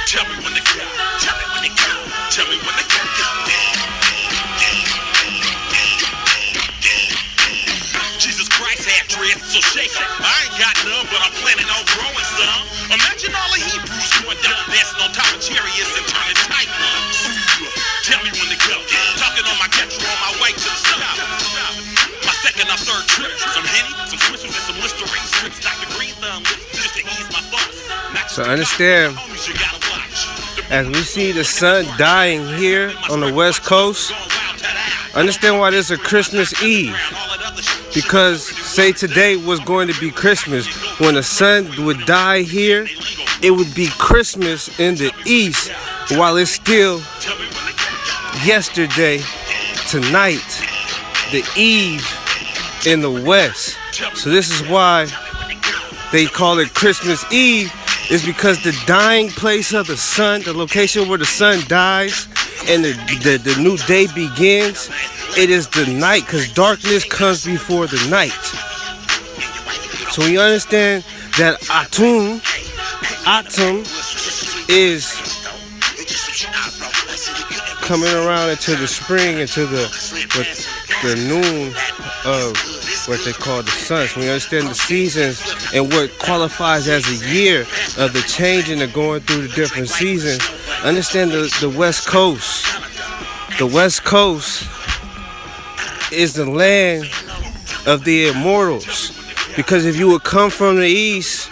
Tell me when to go. Tell me when to go. Tell me when to go. Jesus Christ had dreads, so shake it. I ain't got none, but I'm planning on growing some. Imagine all the Hebrews going down, dancing on top of chariots and turning tight ones. Tell me when to go. Talking on my catcher on my way to the stop. My second or third trip. Some Henny, some Swishers, and some Listerine strips. Dr. Green Thumb, just to ease my thoughts. So understand, as we see the sun dying here on the West Coast, understand why this is a Christmas Eve. Because say today was going to be Christmas, when the sun would die here, it would be Christmas in the East, while it's still yesterday, tonight, the Eve in the West. So this is why they call it Christmas Eve, is because the dying place of the sun, the location where the sun dies and the new day begins, it is the night, because darkness comes before the night. So we understand that Atum is coming around into the spring, into the noon of what they call the sun. So we understand the seasons and what qualifies as a year of the changing and going through the different seasons. Understand the West Coast. The West Coast is the land of the immortals, because if you would come from the east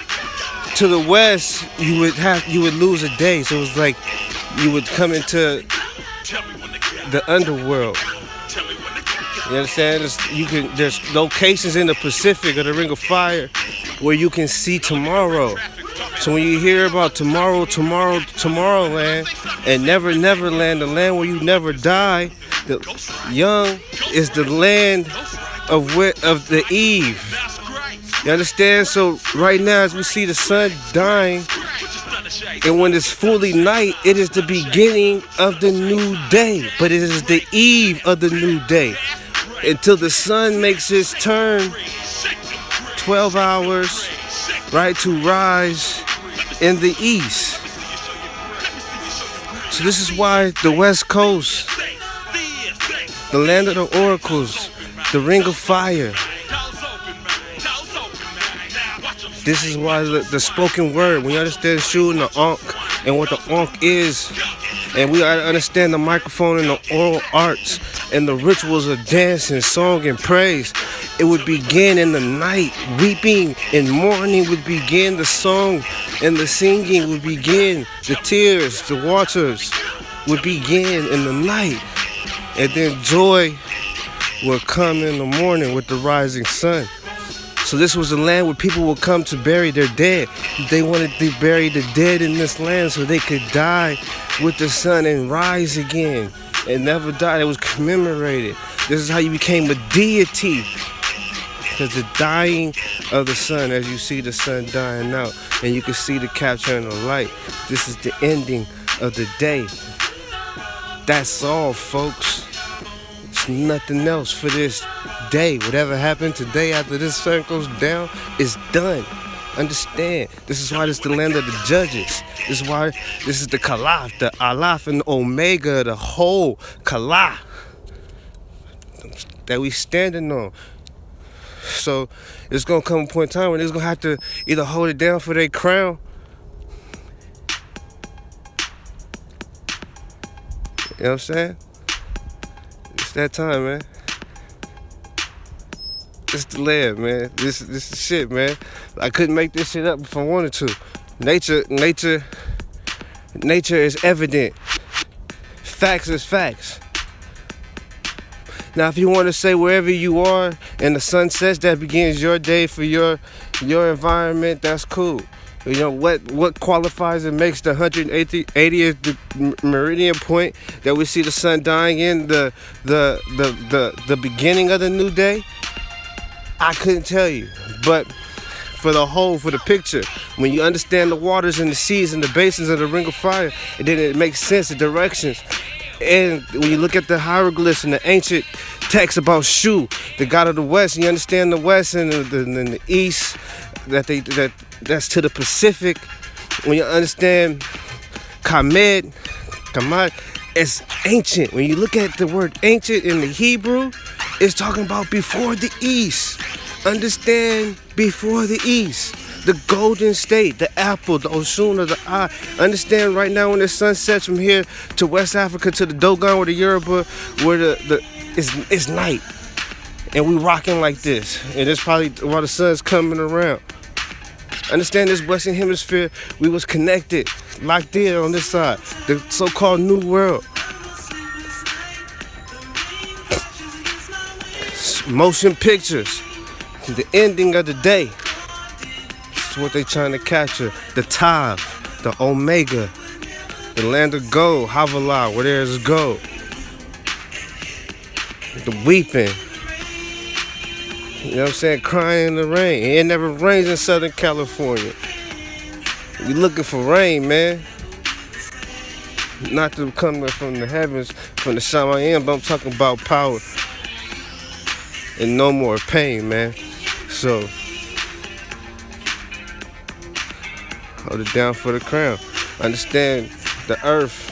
to the west, you would lose a day. So it's like you would come into the underworld. You understand? There's locations in the Pacific or the Ring of Fire where you can see tomorrow. So when you hear about tomorrowland and Neverland, the land where you never die, the young is the land of the eve. You understand? So right now, as we see the sun dying, and when it's fully night, it is the beginning of the new day. But it is the eve of the new day. Until the sun makes its turn, 12 hours, right, to rise in the east. So this is why the West Coast, the land of the oracles, the Ring of Fire, this is why the spoken word, when you understand Shu and the Ankh and what the Ankh is, and we understand the microphone and the oral arts and the rituals of dance and song and praise, it would begin in the night. Weeping and mourning would begin. The song and the singing would begin. The tears, the waters would begin in the night. And then joy will come in the morning with the rising sun. So this was a land where people would come to bury their dead. They wanted to bury the dead in this land so they could die with the sun and rise again and never die. It was commemorated. This is how you became a deity, because the dying of the sun, as you see the sun dying out, and you can see the capture in the light, this is the ending of the day. That's all, folks. It's nothing else for this day. Whatever happened today after this sun goes down is done. Understand? This is why this is the land of the judges. This is why this is the Kalaf, the Alaf and the Omega, the whole Kalaf that we standing on. So it's gonna come a point in time when it's gonna have to either hold it down for their crown. You know what I'm saying? It's that time, man. It's the land, man. This is shit, man. I couldn't make this shit up if I wanted to. Nature is evident. Facts is facts. Now, if you want to say wherever you are and the sun sets, that begins your day for your environment, that's cool. You know what qualifies and makes the 180th meridian point that we see the sun dying in the beginning of the new day? I couldn't tell you, but for the picture, when you understand the waters and the seas and the basins of the Ring of Fire, and then it makes sense, the directions. And when you look at the hieroglyphs and the ancient texts about Shu, the god of the West, you understand the West and the East, that's to the Pacific. When you understand Kamed, it's ancient. When you look at the word ancient in the Hebrew, it's talking about before the East. Understand before the East. The golden state, the apple, the Osuna, the eye. Understand right now when the sun sets from here to West Africa to the Dogon or the Yoruba, where it's night. And we rocking like this. And it's probably while the sun's coming around. Understand this Western Hemisphere, we was connected, locked in on this side, the so-called New World. Motion pictures, the ending of the day. That's what they trying to capture. The Tav, the Omega, the land of gold, Havilah, where there's gold. The weeping. You know what I'm saying? Crying in the rain. It never rains in Southern California. We looking for rain, man. Not to come from the heavens, from the shama, but I'm talking about power. And no more pain, man. So, hold it down for the crown. Understand the earth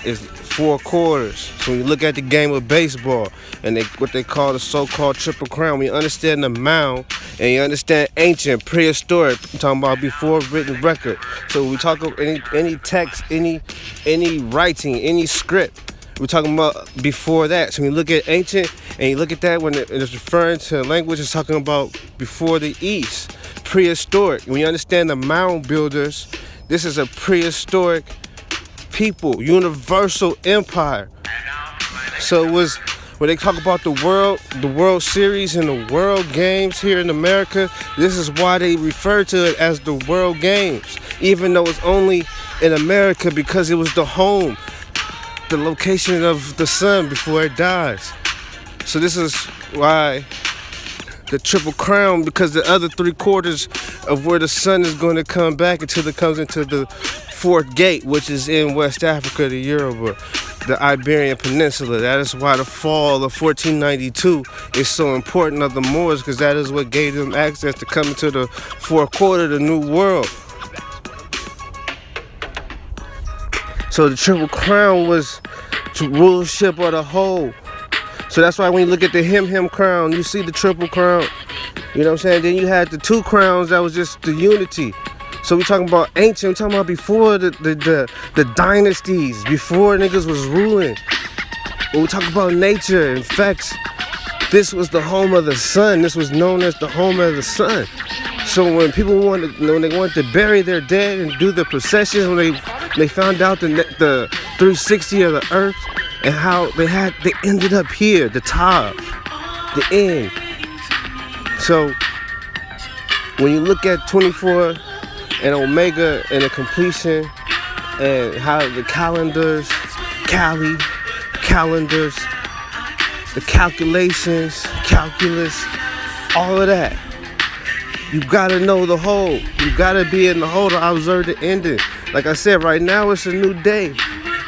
is 4 quarters. So when you look at the game of baseball and what they call the so-called triple crown, we understand the mound and you understand ancient, prehistoric. I'm talking about before written record. So we talk about any text, any writing, any script. We're talking about before that. So when you look at ancient and you look at that when it's referring to language, it's talking about before the East, prehistoric. When you understand the mound builders, this is a prehistoric people, universal empire. So it was when they talk about the World Series and the World Games here in America, this is why they refer to it as the World Games, even though it's only in America because it was the home, the location of the sun before it dies. So this is why the Triple Crown, because the other 3 quarters of where the sun is going to come back until it comes into the 4th gate, which is in West Africa, the Yoruba, the Iberian Peninsula. That is why the fall of 1492 is so important of the Moors, because that is what gave them access to come into the 4th quarter, the New World. So the Triple Crown was to rulership of the whole. So that's why when you look at the Him crown, you see the Triple Crown. You know what I'm saying? Then you had the 2 crowns that was just the unity. So we talking about ancient, we talking about before the dynasties, before niggas was ruling. When we talk about nature and facts, this was the home of the sun. This was known as the home of the sun. So when people wanted to bury their dead and do the processions, when they found out the 360 of the earth and how they ended up here, the top, the end. So when you look at 24 and Omega and the completion and how the calendars, the calculations, calculus, all of that. You gotta know the whole. You gotta be in the whole to observe the ending. Like I said, right now it's a new day.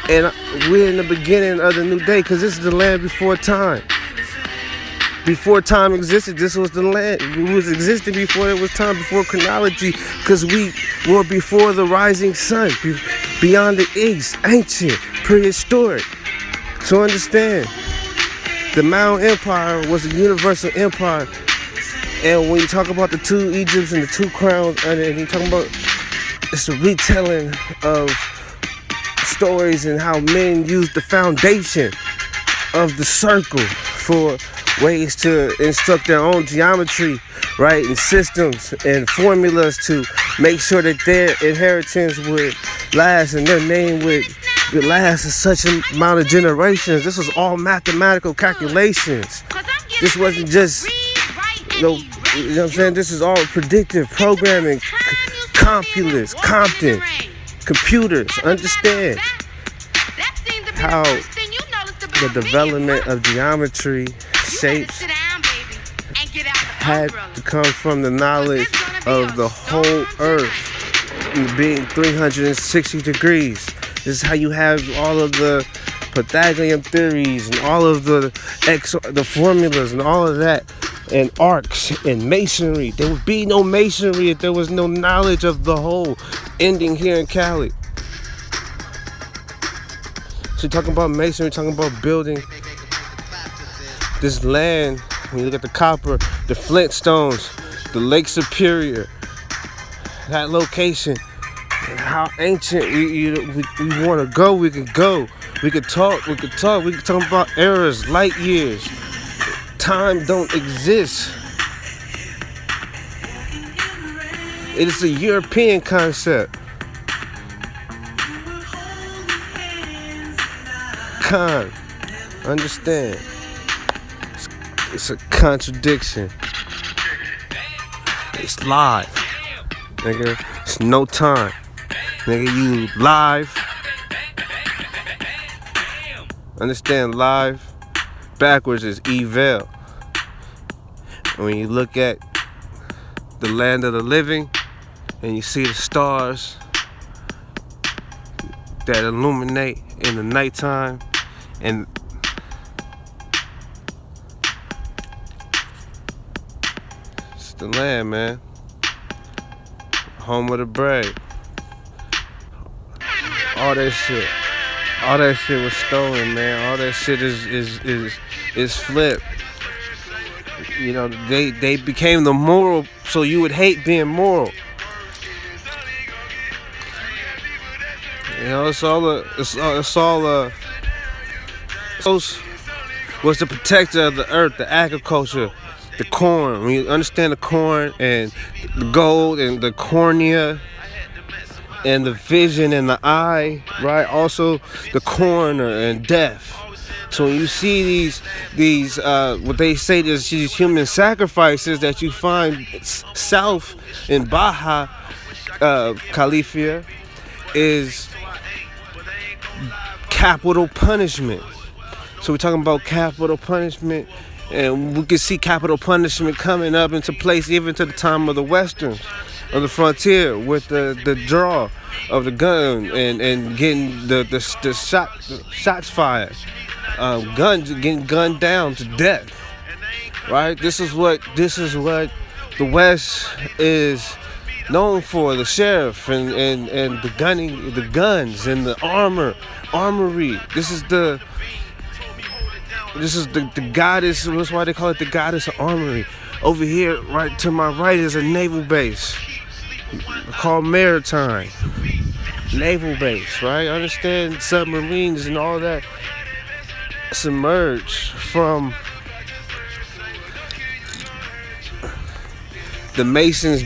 And we're in the beginning of the new day because this is the land before time. Before time existed, this was the land. We was existing before there was time, before chronology, because we were before the rising sun, beyond the east, ancient, prehistoric. So understand, the Mayan Empire was a universal empire. And when you talk about the 2 Egypts and the 2 crowns, and you talk about, it's a retelling of stories and how men used the foundation of the circle for ways to instruct their own geometry, right, and systems and formulas to make sure that their inheritance would last and their name would last in such an amount of generations. This was all mathematical calculations. This wasn't just, you know what I'm saying? This is all predictive programming, computers, Compton, computers. Understand how the development of geometry, shapes, had to come from the knowledge of the whole earth being 360 degrees. This is how you have all of the Pythagorean theories and all of the formulas and all of that, and arcs and masonry. There would be no masonry if there was no knowledge of the whole ending here in Cali. So we're talking about masonry, we're talking about building this land. When you look at the copper, the Flintstones, the Lake Superior, that location, and how ancient we want to go, we can go. We could talk, we could talk about eras, light years. Time don't exist. It is a European concept. Understand. It's a contradiction. It's live. Nigga, it's no time. Nigga, you live. Understand, live backwards is evil. When you look at the land of the living and you see the stars that illuminate in the nighttime, and it's the land, man. Home of the brave. All that shit was stolen, man. All that shit is flipped. You know, they became the moral, so you would hate being moral. You know, was the protector of the earth, the agriculture, the corn. When you understand the corn and the gold and the cornea and the vision and the eye, right? Also the coroner and death. So when you see these what they say is these human sacrifices that you find south in Baja California is capital punishment. So we're talking about capital punishment, and we can see capital punishment coming up into place even to the time of the westerns, of the frontier, with the draw of the gun and getting the shots fired, guns getting gunned down to death. Right? This is what the West is known for, the sheriff and the gunning, the guns and the armory. This is the goddess. That's why they call it the goddess of armory. Over here, right to my right, is a naval base called Maritime. Naval base, right? Understand, submarines and all that submerged from the Masons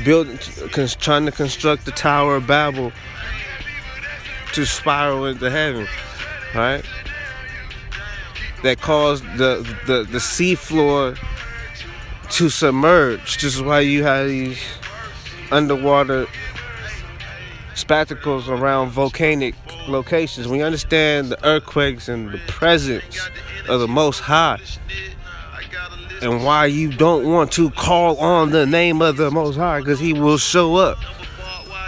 trying to construct the Tower of Babel to spiral into heaven, right? That caused the seafloor to submerge. This is why you have these underwater spectacles around volcanic locations. When you understand the earthquakes and the presence of the Most High, and why you don't want to call on the name of the Most High, because He will show up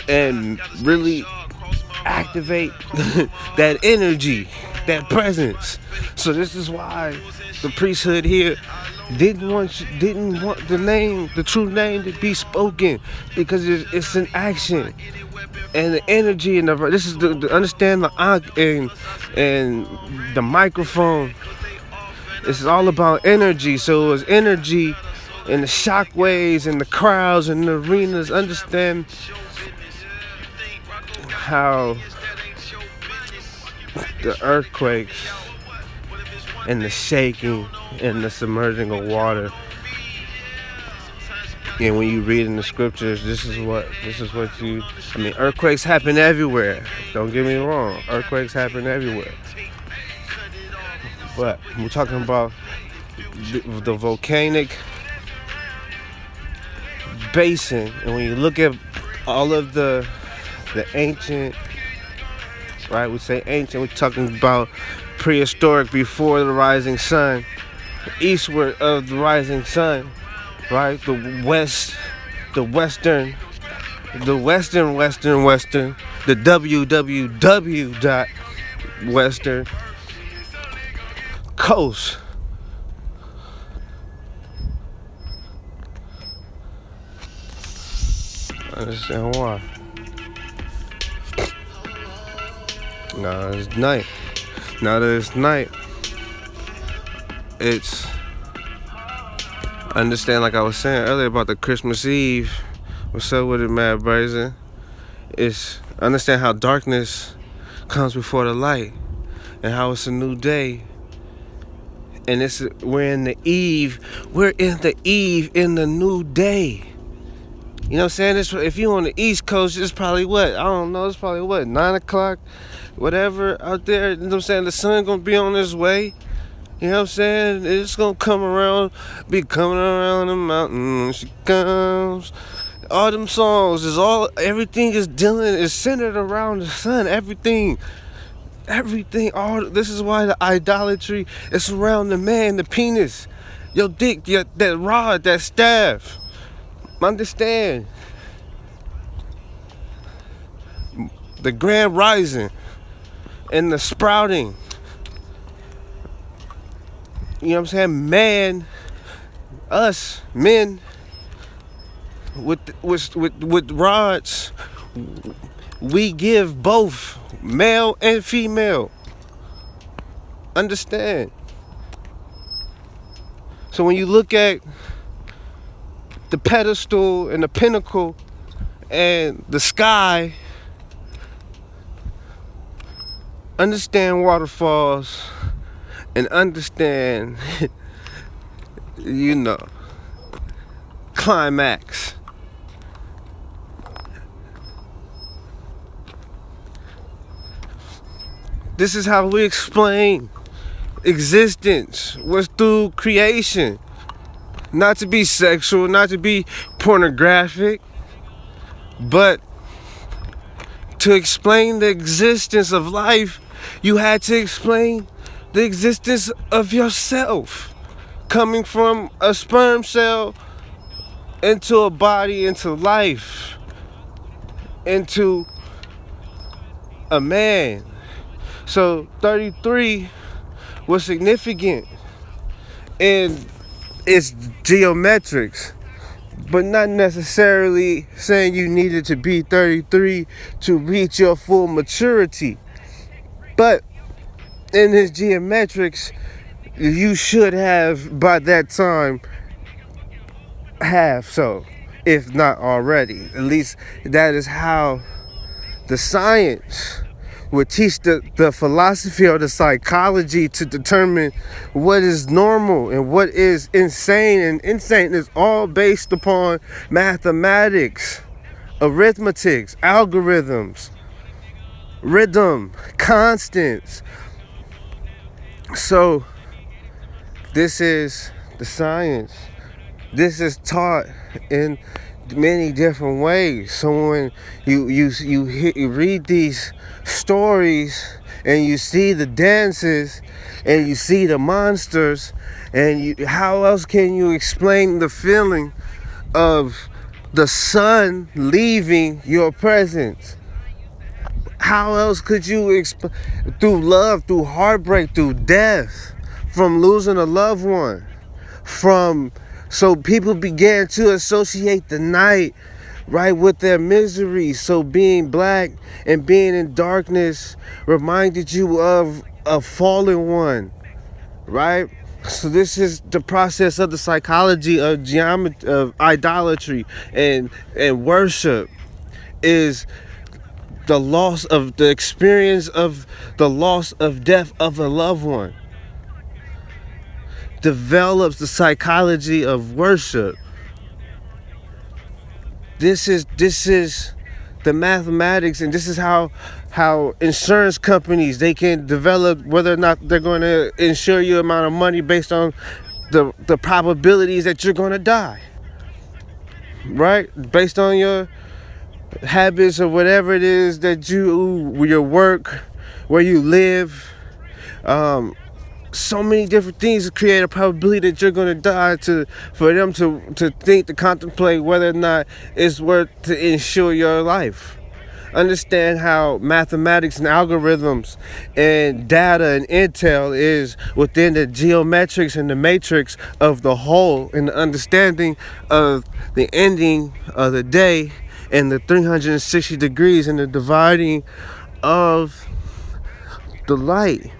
and really activate that energy, that presence. So this is why the priesthood here didn't want the true name to be spoken, because it's an action and the energy and this is the understand the and the microphone. This is all about energy. So it was energy and the shockwaves and the crowds and the arenas. Understand how the earthquakes and the shaking and the submerging of water. And when you read in the scriptures, this is what earthquakes happen everywhere. Don't get me wrong. Earthquakes happen everywhere. But we're talking about the volcanic basin. And when you look at all of the ancient, right? We say ancient, we're talking about prehistoric, before the rising sun, eastward of the rising sun, right? The western, the www.western coast. Understand why? Nah, it's night. Now that it's night, it's understand, like I was saying earlier about the Christmas Eve. What's up with it, Mad Brazen? It's understand how darkness comes before the light, and how it's a new day. And we're in the eve. We're in the eve in the new day. You know what I'm saying? If you're on the East Coast, it's probably what? I don't know. It's probably what? 9 o'clock? Whatever out there. You know what I'm saying? The sun going to be on its way. You know what I'm saying? It's going to come around. Be coming around the mountain when she comes. All them songs everything is centered around the sun. Everything. This is why the idolatry is around the man, the penis, your dick, that rod, that staff. Understand? The grand rising and the sprouting. You know what I'm saying? Man, us men with rods, we give both male and female. Understand? So when you look at the pedestal and the pinnacle and the sky, understand waterfalls and understand, climax. This is how we explain existence was through creation. Not to be sexual, not to be pornographic, but to explain the existence of life, you had to explain the existence of yourself. Coming from a sperm cell into a body, into life, into a man. So 33 was significant in its geometrics, but not necessarily saying you needed to be 33 to reach your full maturity. But in his geometrics, you should have by that time so, if not already. At least that is how the science would teach the philosophy or the psychology to determine what is normal and what is insane. And insane is all based upon mathematics, arithmetics, algorithms, rhythm, constants. So this is the science. This is taught in many different ways. So when you read these stories and you see the dances and you see the monsters, and how else can you explain the feeling of the sun leaving your presence? How else could you through love, through heartbreak, through death, from losing a loved one, so people began to associate the night, right, with their misery. So being black and being in darkness reminded you of a fallen one, right? So this is the process of the psychology of of idolatry and worship, is the experience of the loss of death of a loved one. Develops the psychology of worship. This is the mathematics, and this is how insurance companies, they can develop whether or not they're going to insure you amount of money based on the probabilities that you're going to die, right? Based on your habits or whatever it is that your work, where you live, so many different things create a probability that you're going to die, for them to contemplate whether or not it's worth to insure your life. Understand how mathematics and algorithms and data and intel is within the geometrics and the matrix of the whole, and the understanding of the ending of the day and the 360 degrees and the dividing of the light.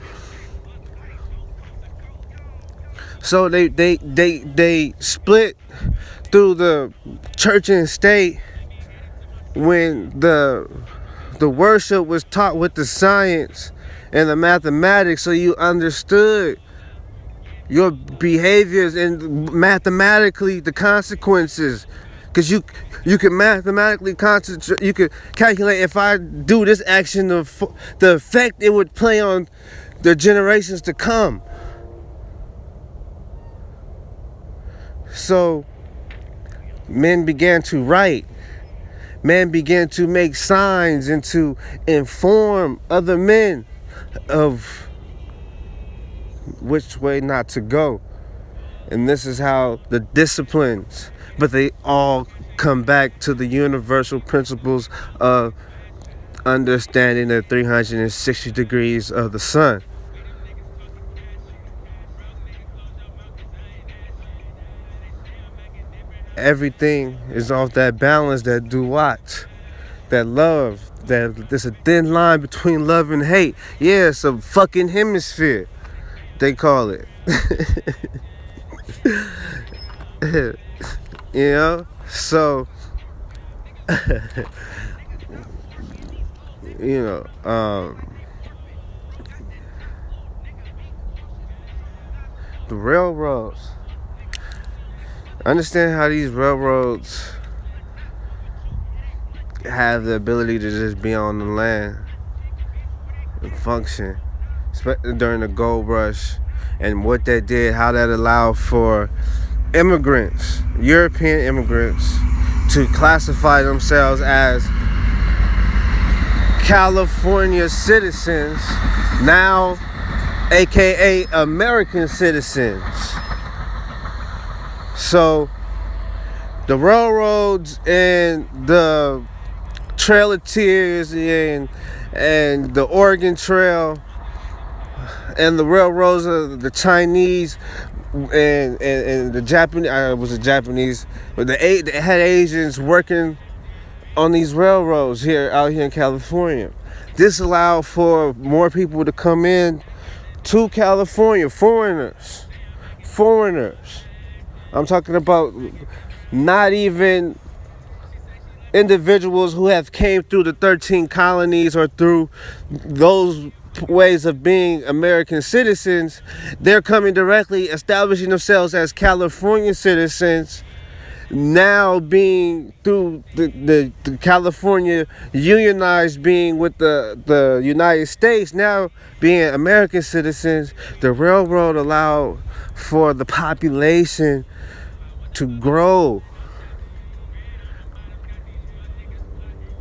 So they split through the church and state when the worship was taught with the science and the mathematics, so you understood your behaviors and mathematically the consequences, because you can mathematically concentrate. You can calculate, if I do this action, the effect it would play on the generations to come. So men began to write. Men began to make signs and to inform other men of which way not to go. And this is how the disciplines, but they all come back to the universal principles of understanding the 360 degrees of the sun. Everything is off that balance, that duat, that love, that there's a thin line between love and hate. Yeah, it's a fucking hemisphere, they call it. You know? So, you know, the railroads. Understand how these railroads have the ability to just be on the land and function, especially during the gold rush, and what that did, how that allowed for immigrants, European immigrants, to classify themselves as California citizens, now aka American citizens. So the railroads and the Trail of Tears and the Oregon Trail and the railroads of the Chinese and the Japanese, I was a Japanese, but they had Asians working on these railroads out here in California. This allowed for more people to come in to California, foreigners. I'm talking about not even individuals who have came through the 13 colonies or through those ways of being American citizens. They're coming directly, establishing themselves as California citizens, now being through the California unionized, being with the United States, now being American citizens. The railroad allowed for the population to grow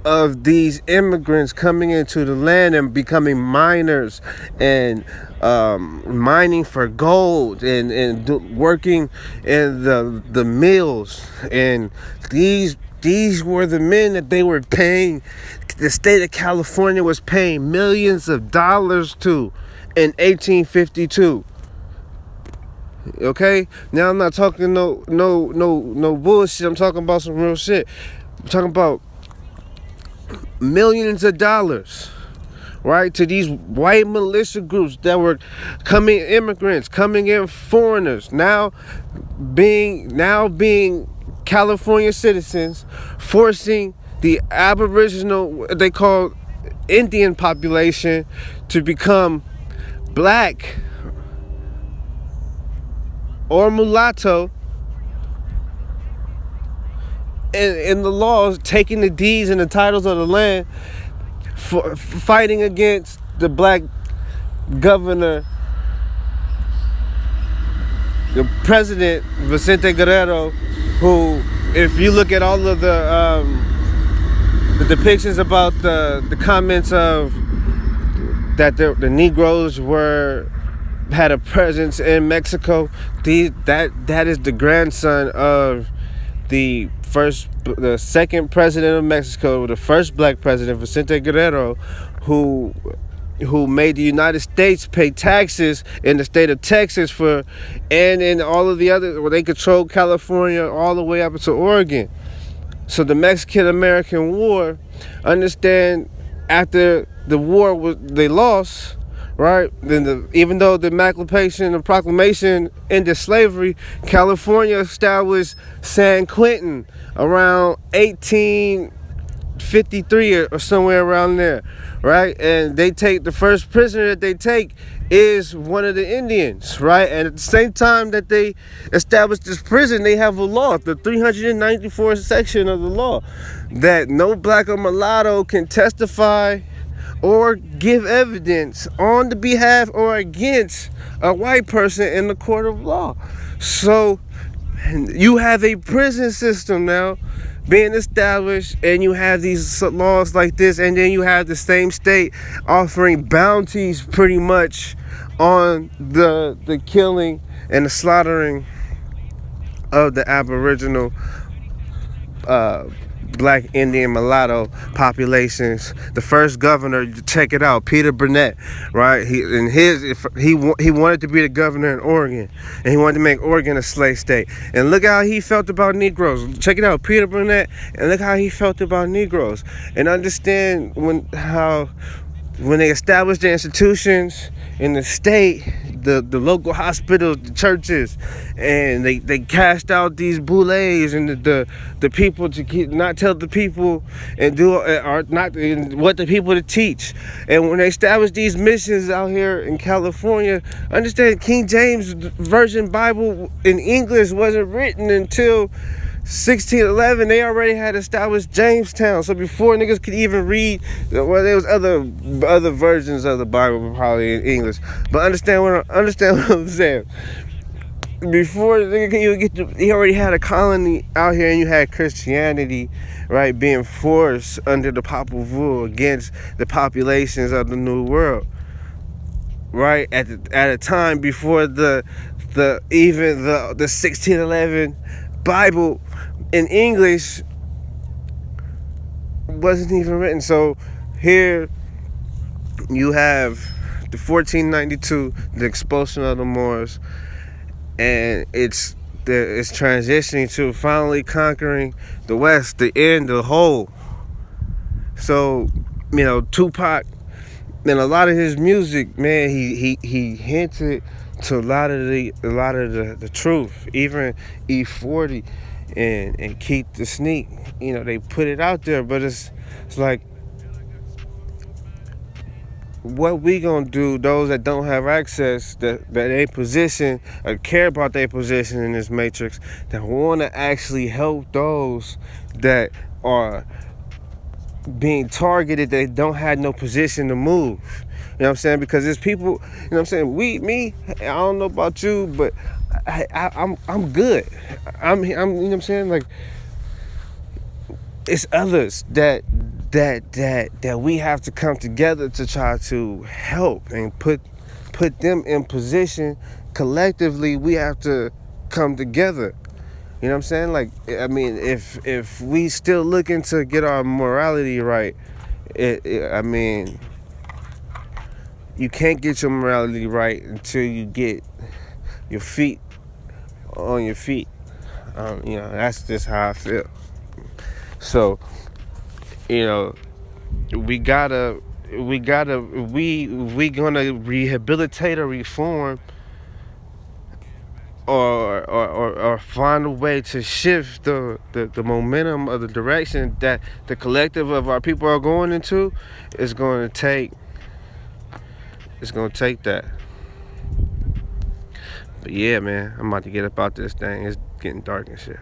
of these immigrants coming into the land and becoming miners and mining for gold and working in the mills. And these were the men that they were paying. The state of California was paying millions of dollars to in 1852. Okay, now I'm not talking no bullshit. I'm talking about some real shit. I'm talking about millions of dollars, right, to these white militia groups that were coming, immigrants, coming in, foreigners, now being California citizens, forcing the Aboriginal, they call Indian population, to become black or mulatto, in the laws, taking the deeds and the titles of the land, for fighting against the black governor, the president Vicente Guerrero, who, if you look at all of the depictions about the comments of that the Negroes had a presence in Mexico, that is the grandson of the second president of Mexico, the first black president, Vicente Guerrero, who made the United States pay taxes in the state of Texas and in all of the other, where they controlled California all the way up to Oregon. So the Mexican-American War, understand, after the war they lost, right? Then even though the proclamation ended slavery, California established San Quentin around 1853 or somewhere around there, right? And they take the first prisoner that they take is one of the Indians, right? And at the same time that they establish this prison, they have a law, the 394th section of the law, that no black or mulatto can testify or give evidence on the behalf or against a white person in the court of law. So you have a prison system now being established, and you have these laws like this, and then you have the same state offering bounties pretty much on the killing and the slaughtering of the Aboriginal black, Indian, mulatto populations. The first governor, check it out, Peter Burnett, right? He wanted to be the governor in Oregon, and he wanted to make Oregon a slave state. And look how he felt about Negroes. Check it out, Peter Burnett, and look how he felt about Negroes. And understand when they established the institutions in the state, the local hospitals, the churches, and they cast out these boulets and the people to not tell the people and do or not what the people to teach. And when they established these missions out here in California, understand King James Version Bible in English wasn't written until 1611. They already had established Jamestown. So before niggas could even read, well, there was other versions of the Bible probably in English. But understand what I'm saying. Before the nigga could even he already had a colony out here, and you had Christianity, right, being forced under the papal rule against the populations of the New World, right? At a time before the 1611 Bible in English wasn't even written. So here you have the 1492, the expulsion of the Moors, and it's transitioning to finally conquering the West, the end, the whole. So, you know, Tupac, and a lot of his music, man, he hinted to a lot of the truth. Even E40 and Keith the Sneak, you know, they put it out there, but it's like, what we gonna do, those that don't have access, that they position or care about their position in this matrix, that want to actually help those that are being targeted, they don't have no position to move. You know what I'm saying? Because there's people, you know what I'm saying, me, I don't know about you, but I'm good. I'm you know what I'm saying? Like, it's others that we have to come together to try to help and put them in position. Collectively, we have to come together. You know what I'm saying? Like, I mean, if we still looking to get our morality right, I mean, you can't get your morality right until you get your feet on your feet. You know, that's just how I feel. So, you know, we gonna rehabilitate or reform or find a way to shift the momentum of the direction that the collective of our people are going into. It's gonna take that. But yeah, man, I'm about to get up out this thing. It's getting dark and shit.